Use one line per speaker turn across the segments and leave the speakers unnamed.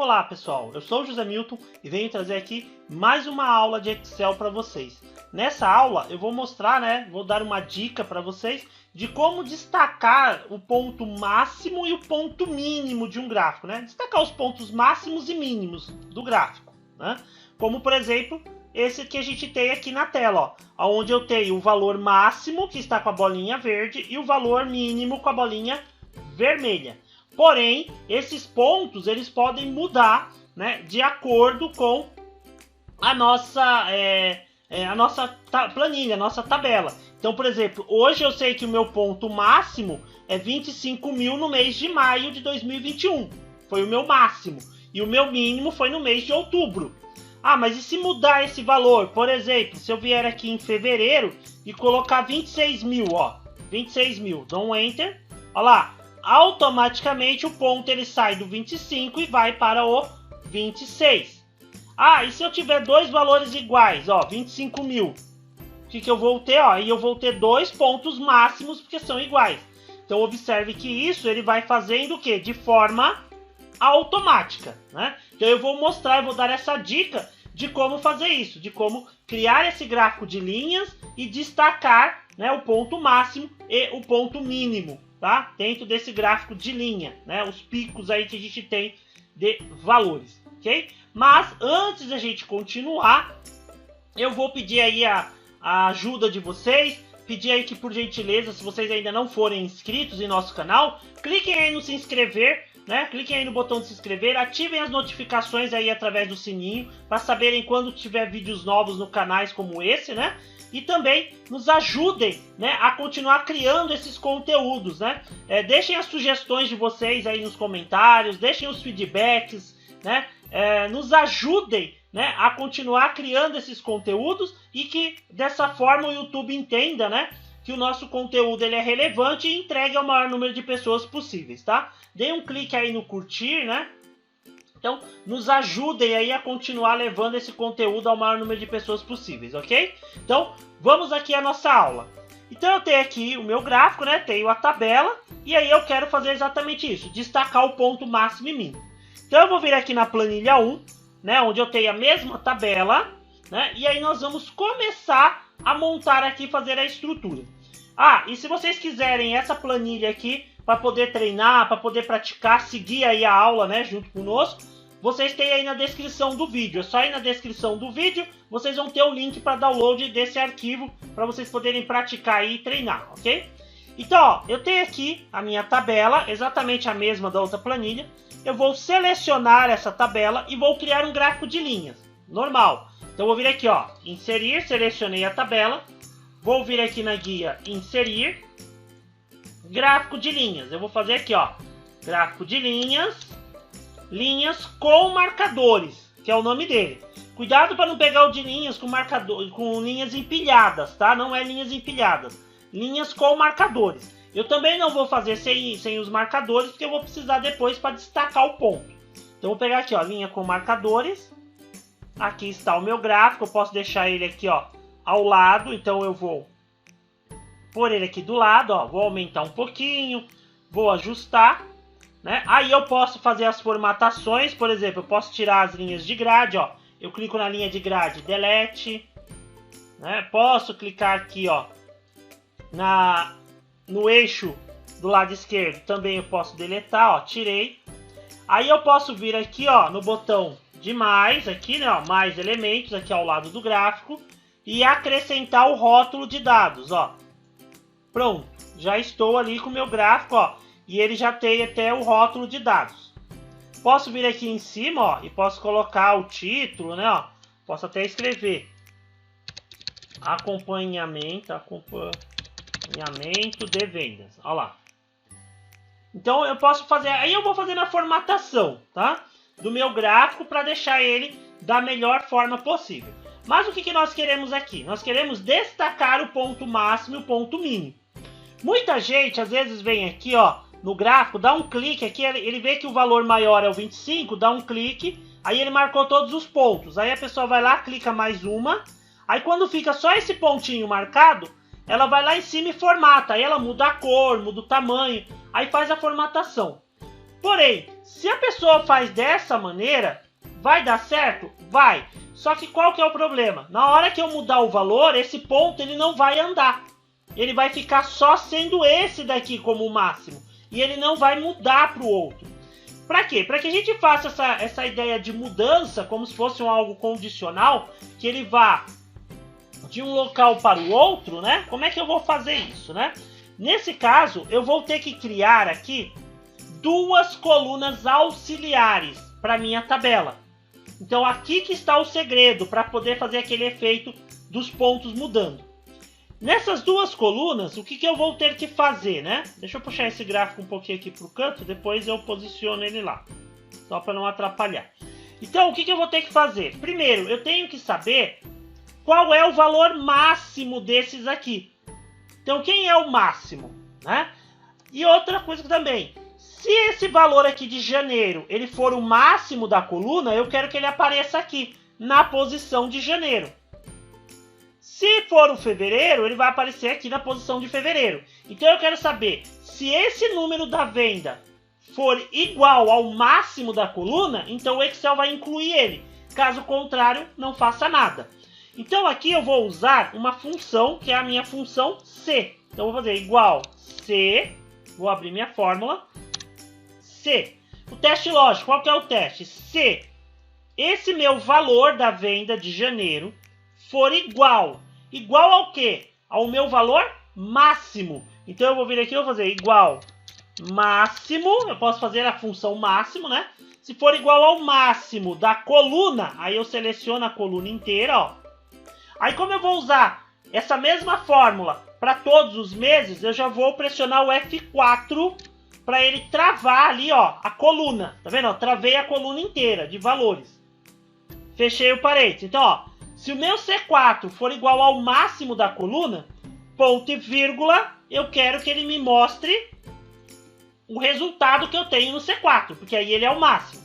Olá pessoal, eu sou o José Milton e venho trazer aqui mais uma aula de Excel para vocês. Nessa aula eu vou mostrar, vou dar uma dica para vocês de como destacar o ponto máximo e o ponto mínimo de um gráfico, Destacar os pontos máximos e mínimos do gráfico, Como por exemplo, esse que a gente tem aqui na tela, onde eu tenho o valor máximo que está com a bolinha verde e o valor mínimo com a bolinha vermelha. Porém, esses pontos eles podem mudar, de acordo com a nossa planilha, a nossa tabela. Então, por exemplo, hoje eu sei que o meu ponto máximo é 25 mil no mês de maio de 2021. Foi o meu máximo. E o meu mínimo foi no mês de outubro. Ah, mas e se mudar esse valor? Por exemplo, se eu vier aqui em fevereiro e colocar 26 mil, 26 mil, dou um Enter, olha lá. Automaticamente o ponto ele sai do 25 e vai para o 26. Ah, e se eu tiver dois valores iguais, 25 mil, o que eu vou ter? Aí eu vou ter dois pontos máximos porque são iguais. Então observe que isso ele vai fazendo o quê? De forma automática, Então eu vou mostrar, eu vou dar essa dica de como fazer isso, de como criar esse gráfico de linhas e destacar, o ponto máximo e o ponto mínimo. Dentro desse gráfico de linha, os picos aí que a gente tem de valores, ok? Mas antes da gente continuar, eu vou pedir aí a ajuda de vocês, pedir aí que por gentileza, se vocês ainda não forem inscritos em nosso canal, cliquem aí no se inscrever, Cliquem aí no botão de se inscrever, ativem as notificações aí através do sininho, para saberem quando tiver vídeos novos no canais como esse, E também nos ajudem, a continuar criando esses conteúdos, Deixem as sugestões de vocês aí nos comentários, deixem os feedbacks, Nos ajudem, a continuar criando esses conteúdos e que dessa forma o YouTube entenda, que o nosso conteúdo ele é relevante e entregue ao maior número de pessoas possíveis, Deem um clique aí no curtir, Então, nos ajudem aí a continuar levando esse conteúdo ao maior número de pessoas possíveis, ok? Então, vamos aqui à nossa aula. Então, eu tenho aqui o meu gráfico, Tenho a tabela, e aí eu quero fazer exatamente isso, destacar o ponto máximo e mínimo. Então, eu vou vir aqui na planilha 1, onde eu tenho a mesma tabela, E aí nós vamos começar a montar aqui, fazer a estrutura. Ah, e se vocês quiserem essa planilha aqui, para poder treinar, para poder praticar, seguir aí a aula, junto conosco, vocês têm aí na descrição do vídeo. É só ir na descrição do vídeo, vocês vão ter o link para download desse arquivo, para vocês poderem praticar aí e treinar, ok? Então, eu tenho aqui a minha tabela, exatamente a mesma da outra planilha. Eu vou selecionar essa tabela e vou criar um gráfico de linhas, normal. Então, eu vou vir aqui, inserir, selecionei a tabela. Vou vir aqui na guia, inserir, gráfico de linhas. Eu vou fazer aqui, gráfico de linhas, linhas com marcadores, que é o nome dele. Cuidado para não pegar o de linhas com marcador, com linhas empilhadas, Não é linhas empilhadas, linhas com marcadores. Eu também não vou fazer sem os marcadores, porque eu vou precisar depois para destacar o ponto. Então, eu vou pegar aqui, linha com marcadores. Aqui está o meu gráfico, eu posso deixar ele aqui, ao lado. Então, eu vou pôr ele aqui do lado, vou aumentar um pouquinho, vou ajustar, Aí eu posso fazer as formatações, por exemplo, eu posso tirar as linhas de grade, Eu clico na linha de grade, delete, Posso clicar aqui, no eixo do lado esquerdo, também eu posso deletar, tirei. Aí eu posso vir aqui, no botão de mais, aqui, mais elementos, aqui ao lado do gráfico, e acrescentar o rótulo de dados, Pronto, já estou ali com o meu gráfico, e ele já tem até o rótulo de dados. Posso vir aqui em cima, e posso colocar o título, Posso até escrever acompanhamento de vendas, olha lá. Então eu posso fazer, aí eu vou fazer a formatação, do meu gráfico para deixar ele da melhor forma possível. Mas o que nós queremos aqui? Nós queremos destacar o ponto máximo e o ponto mínimo. Muita gente às vezes vem aqui, no gráfico, dá um clique aqui, ele vê que o valor maior é o 25, dá um clique, aí ele marcou todos os pontos. Aí a pessoa vai lá, clica mais uma, aí quando fica só esse pontinho marcado, ela vai lá em cima e formata. Aí ela muda a cor, muda o tamanho, aí faz a formatação. Porém, Se a pessoa faz dessa maneira, vai dar certo? Vai. Só que qual que é o problema? Na hora que eu mudar o valor, esse ponto ele não vai andar. Ele vai ficar só sendo esse daqui como o máximo. E ele não vai mudar para o outro. Para quê? Para que a gente faça essa ideia de mudança como se fosse algo condicional, que ele vá de um local para o outro, né? Como é que eu vou fazer isso, né? Nesse caso, eu vou ter que criar aqui duas colunas auxiliares para minha tabela. Então aqui que está o segredo para poder fazer aquele efeito dos pontos mudando. Nessas duas colunas, o que eu vou ter que fazer, né? Deixa eu puxar esse gráfico um pouquinho aqui para o canto, depois eu posiciono ele lá, só para não atrapalhar. Então, o que eu vou ter que fazer? Primeiro, eu tenho que saber qual é o valor máximo desses aqui. Então, quem é o máximo, né? E outra coisa também, se esse valor aqui de janeiro, ele for o máximo da coluna, eu quero que ele apareça aqui, na posição de janeiro. Se for o fevereiro, ele vai aparecer aqui na posição de fevereiro. Então eu quero saber se esse número da venda for igual ao máximo da coluna, então o Excel vai incluir ele. Caso contrário, não faça nada. Então aqui eu vou usar uma função, que é a minha função C. Então eu vou fazer igual C, vou abrir minha fórmula, C. O teste lógico, qual que é o teste? Se esse meu valor da venda de janeiro for igual ao quê? Ao meu valor máximo. Então eu vou vir aqui e vou fazer igual máximo, eu posso fazer a função máximo, né? Se for igual ao máximo da coluna, aí eu seleciono a coluna inteira, ó. Aí como eu vou usar essa mesma fórmula para todos os meses, eu já vou pressionar o F4 para ele travar ali, ó, a coluna. Tá vendo? Ó, travei a coluna inteira de valores. Fechei o parênteses. Então, ó, se o meu C4 for igual ao máximo da coluna, ponto e vírgula, eu quero que ele me mostre o resultado que eu tenho no C4, porque aí ele é o máximo.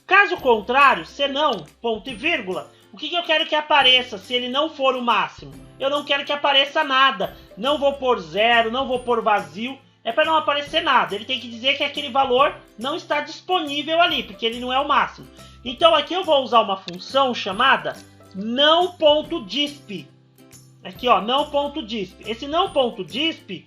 Caso contrário, se não, ponto e vírgula, o que eu quero que apareça se ele não for o máximo? Eu não quero que apareça nada. Não vou pôr zero, não vou pôr vazio. É para não aparecer nada. Ele tem que dizer que aquele valor não está disponível ali, porque ele não é o máximo. Então aqui eu vou usar uma função chamada não.disp. Aqui, ó, não.disp. Esse não.disp,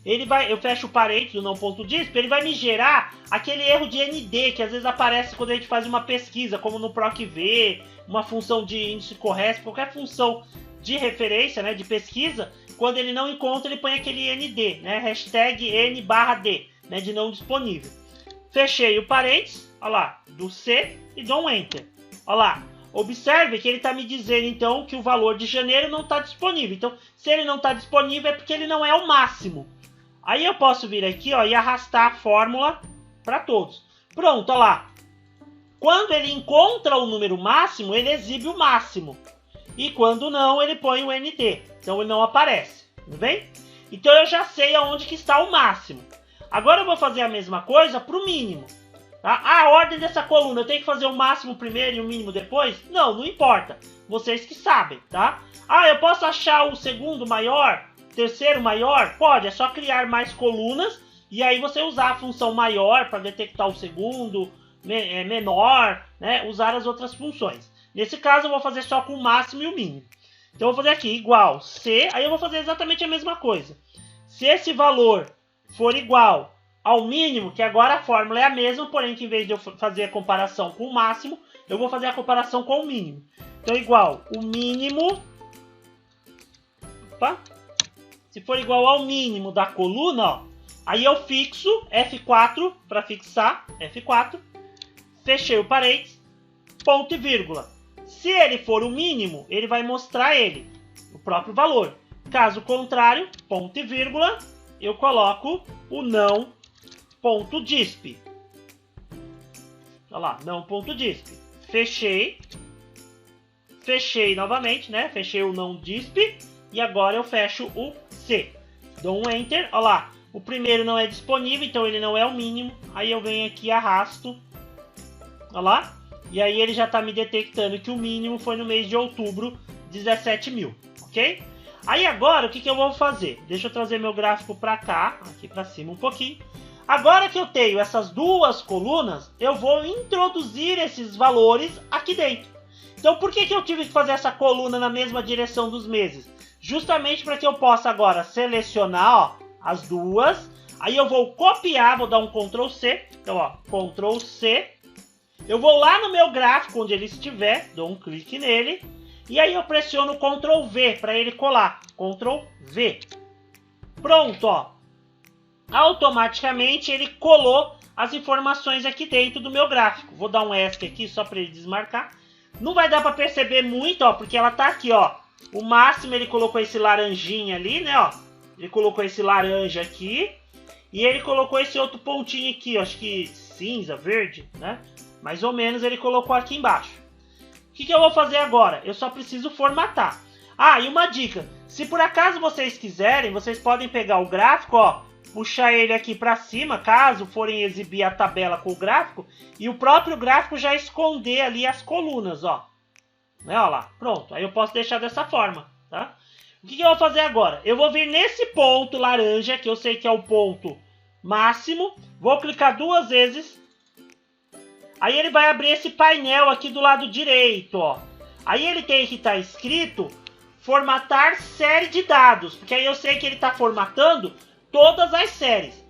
ele vai, eu fecho o parênteses do não.disp, ele vai me gerar aquele erro de ND que às vezes aparece quando a gente faz uma pesquisa, como no PROC-V, uma função de índice correto, qualquer função de referência, né, de pesquisa, quando ele não encontra, ele põe aquele ND, né, hashtag N/D, né, de não disponível. Fechei o parênteses, ó lá, do C e dou um Enter. Ó lá, observe que ele está me dizendo então que o valor de janeiro não está disponível. Então, se ele não está disponível é porque ele não é o máximo. Aí eu posso vir aqui, ó, e arrastar a fórmula para todos. Pronto, ó lá. Quando ele encontra o número máximo, ele exibe o máximo. E quando não, ele põe o ND. Então ele não aparece, tudo bem? Então eu já sei aonde que está o máximo. Agora eu vou fazer a mesma coisa para o mínimo. Tá? A ordem dessa coluna, eu tenho que fazer o máximo primeiro e o mínimo depois? Não, não importa. Vocês que sabem, tá? Ah, eu posso achar o segundo maior, terceiro maior? Pode, é só criar mais colunas e aí você usar a função maior para detectar o segundo, menor, né? Usar as outras funções. Nesse caso eu vou fazer só com o máximo e o mínimo. Então eu vou fazer aqui igual C, aí eu vou fazer exatamente a mesma coisa. Se esse valor for igual ao mínimo, que agora a fórmula é a mesma, porém que em vez de eu fazer a comparação com o máximo, eu vou fazer a comparação com o mínimo. Então igual o mínimo, opa, se for igual ao mínimo da coluna, ó, aí eu fixo F4 para fixar, F4, fechei o parênteses, ponto e vírgula. Se ele for o mínimo, ele vai mostrar ele, o próprio valor. Caso contrário, ponto e vírgula, eu coloco o não.disp. Olha lá, não.disp. Fechei. Fechei novamente, né? Fechei o não.disp. E agora eu fecho o C. Dou um Enter. Olha lá, o primeiro não é disponível, então ele não é o mínimo. Aí eu venho aqui e arrasto. Olha lá. E aí ele já está me detectando que o mínimo foi no mês de outubro, 17 mil, ok? Aí agora o que eu vou fazer? Deixa eu trazer meu gráfico para cá, aqui para cima um pouquinho. Agora que eu tenho essas duas colunas, eu vou introduzir esses valores aqui dentro. Então por que eu tive que fazer essa coluna na mesma direção dos meses? Justamente para que eu possa agora selecionar, ó, as duas. Aí eu vou copiar, vou dar um Ctrl C. Então, ó, Ctrl C. Eu vou lá no meu gráfico onde ele estiver, dou um clique nele. E aí eu pressiono Ctrl V para ele colar. Ctrl V. Pronto, ó. Automaticamente ele colou as informações aqui dentro do meu gráfico. Vou dar um ESC aqui só para ele desmarcar. Não vai dar para perceber muito, ó, porque ela tá aqui, ó. O máximo ele colocou esse laranjinha ali, né, ó. Ele colocou esse laranja aqui. E ele colocou esse outro pontinho aqui, ó, acho que cinza, verde, né? Mais ou menos ele colocou aqui embaixo. O que eu vou fazer agora? Eu só preciso formatar. Ah, e uma dica. Se por acaso vocês quiserem, vocês podem pegar o gráfico, ó. Puxar ele aqui para cima, caso forem exibir a tabela com o gráfico. E o próprio gráfico já esconder ali as colunas, ó. Né, ó lá, pronto. Aí eu posso deixar dessa forma, tá? O que eu vou fazer agora? Eu vou vir nesse ponto laranja, que eu sei que é o ponto máximo. Vou clicar duas vezes. Aí ele vai abrir esse painel aqui do lado direito, ó. Aí ele tem que estar escrito formatar série de dados. Porque aí eu sei que ele está formatando todas as séries.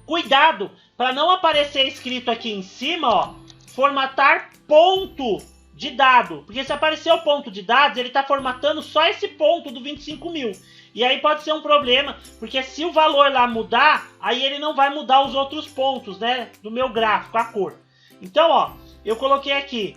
Cuidado para não aparecer escrito aqui em cima, ó, formatar ponto de dado. Porque se aparecer o ponto de dados, ele está formatando só esse ponto do 25.000. E aí pode ser um problema, porque se o valor lá mudar, aí ele não vai mudar os outros pontos, né, do meu gráfico, a cor. Então, ó, eu coloquei aqui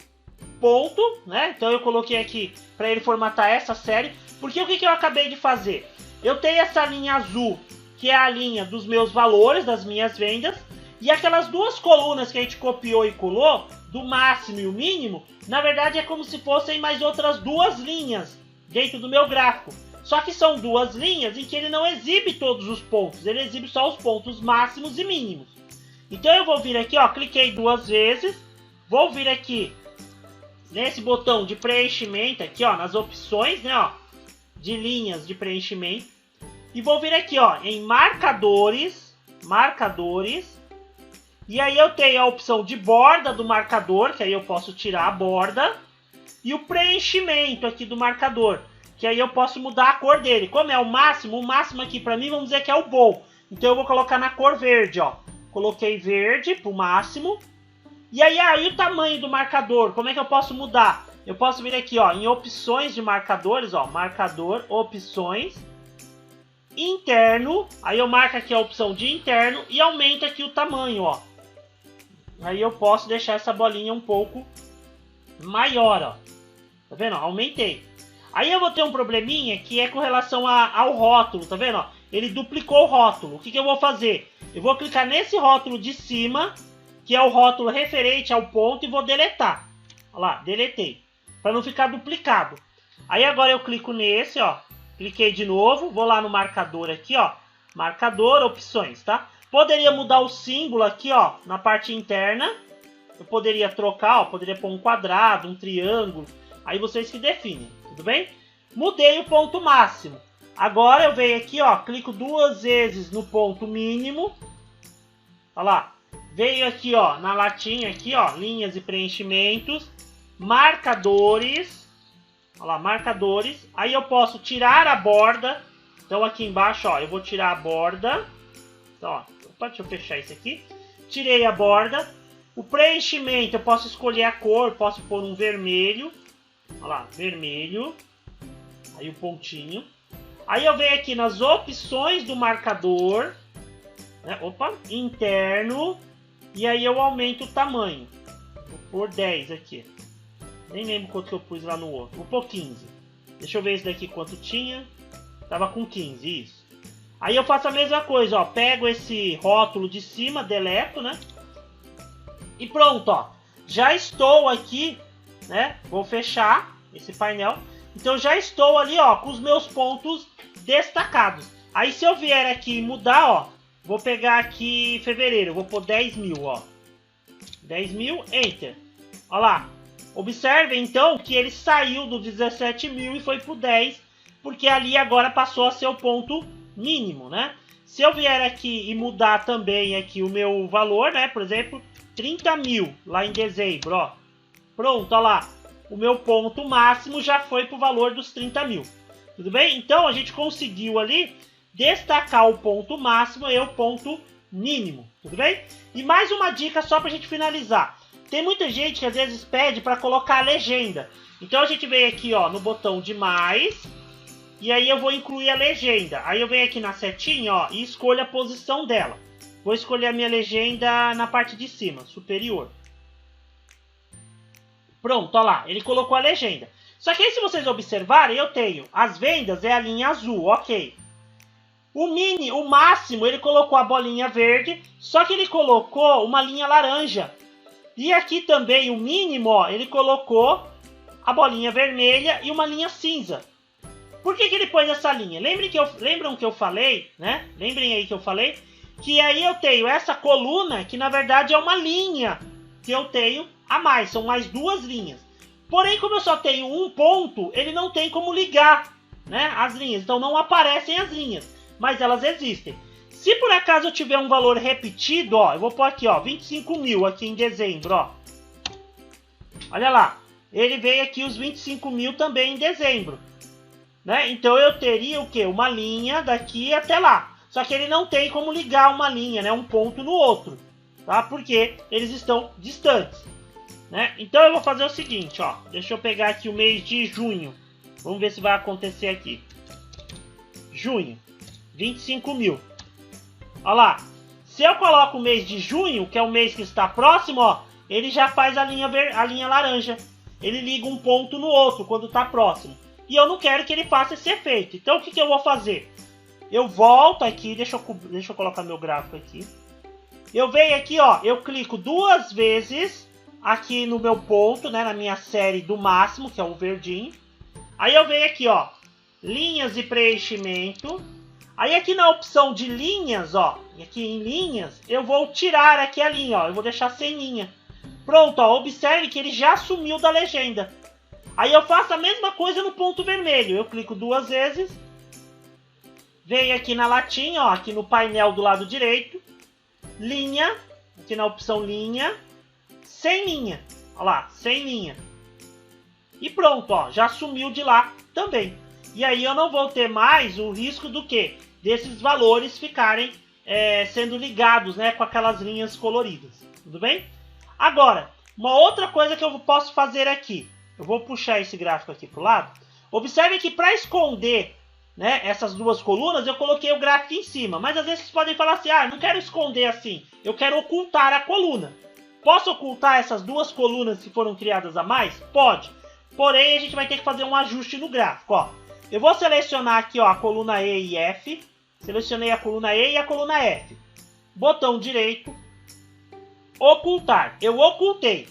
ponto, né? Então eu coloquei aqui para ele formatar essa série. Porque o que eu acabei de fazer? Eu tenho essa linha azul, que é a linha dos meus valores, das minhas vendas. E aquelas duas colunas que a gente copiou e colou, do máximo e o mínimo, na verdade é como se fossem mais outras duas linhas dentro do meu gráfico. Só que são duas linhas em que ele não exibe todos os pontos, ele exibe só os pontos máximos e mínimos. Então eu vou vir aqui, ó, cliquei duas vezes, vou vir aqui nesse botão de preenchimento, aqui, ó, nas opções, né, ó, de linhas de preenchimento. E vou vir aqui, ó, em marcadores, e aí eu tenho a opção de borda do marcador, que aí eu posso tirar a borda, e o preenchimento aqui do marcador, que aí eu posso mudar a cor dele. Como é o máximo aqui para mim, vamos dizer que é o bold. Então eu vou colocar na cor verde, ó. Coloquei verde pro máximo. E aí o tamanho do marcador, como é que eu posso mudar? Eu posso vir aqui, ó, em opções de marcadores, ó, marcador, opções, interno, aí eu marco aqui a opção de interno e aumento aqui o tamanho, ó. Aí eu posso deixar essa bolinha um pouco maior, ó. Tá vendo? Aumentei. Aí eu vou ter um probleminha que é com relação ao rótulo, tá vendo? Ó? Ele duplicou o rótulo. O que eu vou fazer? Eu vou clicar nesse rótulo de cima, que é o rótulo referente ao ponto, e vou deletar. Olha lá, deletei. Para não ficar duplicado. Aí agora eu clico nesse, ó. Cliquei de novo, vou lá no marcador aqui, ó. Marcador, opções, tá? Poderia mudar o símbolo aqui, ó, na parte interna. Eu poderia trocar, ó, poderia pôr um quadrado, um triângulo. Aí vocês que definem, tudo bem? Mudei o ponto máximo. Agora eu venho aqui, ó, clico duas vezes no ponto mínimo. Olha lá. Veio aqui, ó, na latinha aqui, ó, linhas e preenchimentos, marcadores. Olha lá, marcadores. Aí eu posso tirar a borda. Então aqui embaixo, ó, eu vou tirar a borda. Então, ó, deixa eu fechar isso aqui. Tirei a borda. O preenchimento, eu posso escolher a cor, posso pôr um vermelho. Olha lá, vermelho. Aí o pontinho. Aí eu venho aqui nas opções do marcador. Né? Opa, interno. E aí eu aumento o tamanho. Vou pôr 10 aqui. Nem lembro quanto que eu pus lá no outro. Vou pôr 15. Deixa eu ver esse daqui quanto tinha. Tava com 15, isso. Aí eu faço a mesma coisa, ó. Pego esse rótulo de cima, deleto, né? E pronto, ó. Já estou aqui, né? Vou fechar esse painel. Então já estou ali, ó, com os meus pontos destacados. Aí se eu vier aqui e mudar, ó. Vou pegar aqui fevereiro. Vou pôr 10.000, ó. 10.000, enter. Olha lá. Observe então que ele saiu do 17.000 e foi pro 10. Porque ali agora passou a ser o ponto mínimo, né? Se eu vier aqui e mudar também aqui o meu valor, né? Por exemplo, 30 mil lá em dezembro, ó. Pronto, ó lá. O meu ponto máximo já foi pro valor dos 30 mil. Tudo bem? Então a gente conseguiu ali destacar o ponto máximo e o ponto mínimo. Tudo bem? E mais uma dica só pra gente finalizar. Tem muita gente que às vezes pede para colocar a legenda. Então a gente vem aqui, ó, no botão de mais. E aí eu vou incluir a legenda. Aí eu venho aqui na setinha, ó, e escolho a posição dela. Vou escolher a minha legenda na parte de cima, superior. Pronto, ó lá, ele colocou a legenda. Só que aí se vocês observarem, eu tenho as vendas é a linha azul, ok. O máximo, ele colocou a bolinha verde, só que ele colocou uma linha laranja. E aqui também o mínimo, ó, ele colocou a bolinha vermelha e uma linha cinza. Por que ele pôs essa linha? Lembram que eu falei, né? Lembrem aí que eu falei que aí eu tenho essa coluna que na verdade é uma linha que eu tenho a mais, são mais duas linhas. Porém, como eu só tenho um ponto, ele não tem como ligar, né, as linhas. Então não aparecem as linhas, mas elas existem. Se por acaso eu tiver um valor repetido, ó, eu vou pôr aqui, ó, 25 mil aqui em dezembro, ó. Olha lá, ele veio aqui os 25 mil também em dezembro. Né? Então eu teria o quê? Uma linha daqui até lá. Só que ele não tem como ligar uma linha, né? Um ponto no outro. Tá? Porque eles estão distantes. Né? Então eu vou fazer o seguinte, ó. Deixa eu pegar aqui o mês de junho. Vamos ver se vai acontecer aqui. Junho. 25 mil. Olha lá. Se eu coloco o mês de junho, que é o mês que está próximo, ó. Ele já faz a linha laranja. Ele liga um ponto no outro quando está próximo. E eu não quero que ele faça esse efeito. Então o que eu vou fazer? Eu volto aqui, deixa eu colocar meu gráfico aqui. Eu venho aqui, ó, eu clico duas vezes aqui no meu ponto, né, na minha série do máximo, que é o verdinho. Aí eu venho aqui, ó, linhas e preenchimento. Aí aqui na opção de linhas, ó, aqui em linhas, eu vou tirar aqui a linha, ó, eu vou deixar sem linha. Pronto, ó, observe que ele já sumiu da legenda. Aí eu faço a mesma coisa no ponto vermelho. Eu clico duas vezes. Venho aqui na latinha, ó, aqui no painel do lado direito. Linha, aqui na opção linha. Sem linha. Olha lá, sem linha. E pronto, ó, já sumiu de lá também. E aí eu não vou ter mais o risco do quê? Desses valores ficarem sendo ligados, né, com aquelas linhas coloridas. Tudo bem? Agora, uma outra coisa que eu posso fazer aqui. Eu vou puxar esse gráfico aqui para o lado. Observe que para esconder, né, essas duas colunas, eu coloquei o gráfico em cima. Mas às vezes vocês podem falar assim, ah, não quero esconder assim. Eu quero ocultar a coluna. Posso ocultar essas duas colunas que foram criadas a mais? Pode. Porém, a gente vai ter que fazer um ajuste no gráfico. Ó. Eu vou selecionar aqui, ó, a coluna E e F. Selecionei a coluna E e a coluna F. Botão direito. Ocultar. Eu ocultei.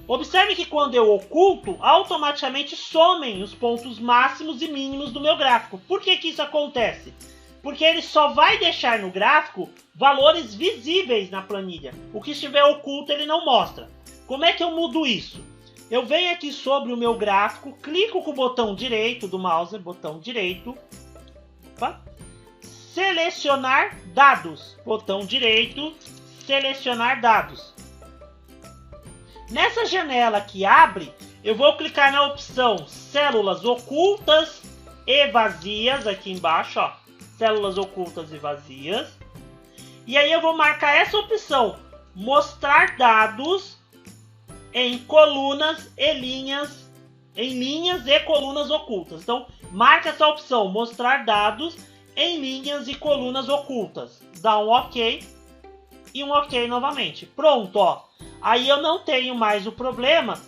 Observe que quando eu oculto, automaticamente somem os pontos máximos e mínimos do meu gráfico. Por que isso acontece? Porque ele só vai deixar no gráfico valores visíveis na planilha. O que estiver oculto ele não mostra. Como é que eu mudo isso? Eu venho aqui sobre o meu gráfico, clico com o botão direito do mouse, botão direito, opa, selecionar dados, botão direito, selecionar dados. Nessa janela que abre, eu vou clicar na opção células ocultas e vazias, aqui embaixo, ó, células ocultas e vazias. E aí eu vou marcar essa opção, mostrar dados em colunas e linhas, em linhas e colunas ocultas. Então, marca essa opção, mostrar dados em linhas e colunas ocultas. Dá um OK e um OK novamente. Pronto, ó. Aí eu não tenho mais o problema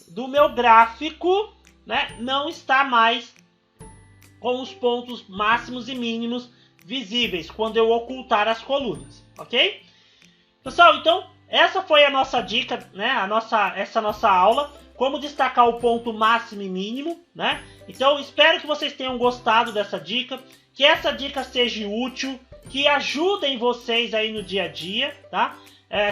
do meu gráfico, né, não estar mais com os pontos máximos e mínimos visíveis quando eu ocultar as colunas, ok? Pessoal, então essa foi a nossa dica, né, essa nossa aula, como destacar o ponto máximo e mínimo, né? Então espero que vocês tenham gostado dessa dica, que essa dica seja útil, que ajudem vocês aí no dia a dia, tá?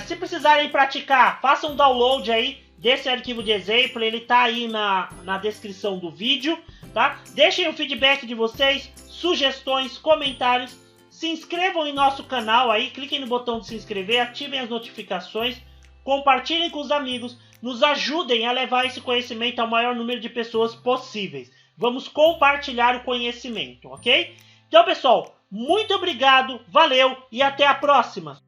Se precisarem praticar, façam um download aí desse arquivo de exemplo, ele tá aí na descrição do vídeo, tá? Deixem o feedback de vocês, sugestões, comentários. Se inscrevam em nosso canal aí, cliquem no botão de se inscrever, ativem as notificações, compartilhem com os amigos, nos ajudem a levar esse conhecimento ao maior número de pessoas possíveis. Vamos compartilhar o conhecimento, ok? Então, pessoal, muito obrigado, valeu e até a próxima!